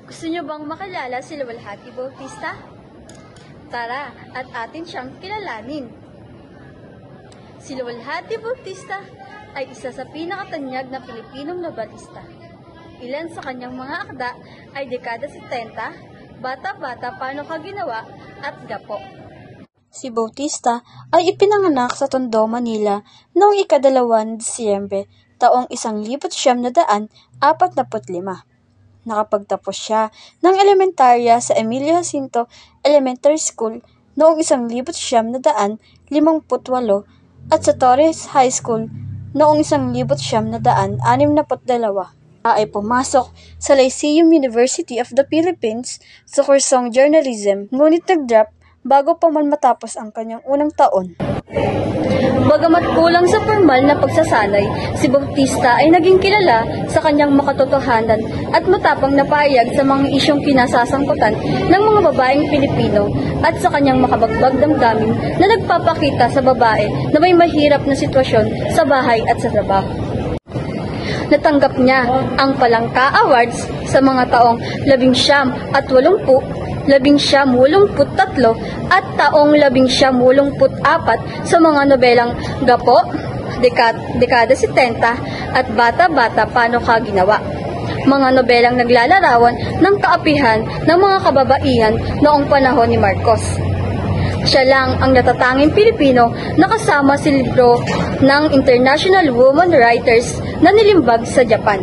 Gusto niyo bang makilala si Luwalhati Bautista? Tara at atin siyang kilalanin. Si Luwalhati Bautista ay isa sa pinakatanyag na Pilipinong novelista. Ilan sa kanyang mga akda ay dekada 70, Bata-Bata, Paano Ka Ginawa at Gapo. Si Bautista ay ipinanganak sa Tondo, Manila noong ika-2 Disyembre taong 1945. Nakapagtapos siya ng elementarya sa Emilio Jacinto Elementary School noong 1958 at sa Torres High School noong 1962. Ay pumasok sa Lyceum University of the Philippines sa kursong journalism, ngunit nag-drop bago pa man matapos ang kanyang unang taon. Bagamat kulang sa formal na pagsasanay, si Bautista ay naging kilala sa kanyang makatotohanan at matapang na pahayag sa mga isyong kinasasangkutan ng mga babaeng Pilipino at sa kanyang makabagbag damdamin na nagpapakita sa babae na may mahirap na sitwasyon sa bahay at sa trabaho. Natanggap niya ang Palangka Awards sa mga taong 1980, 1983 at taong 1984 sa mga nobelang Gapo, dekada 70 at Bata-Bata, Paano Ka Ginawa. Mga nobelang naglalarawan ng kaapihan ng mga kababaihan noong panahon ni Marcos. Siya lang ang natatanging Pilipino na kasama sa libro ng International Women Writers na nilimbag sa Japan.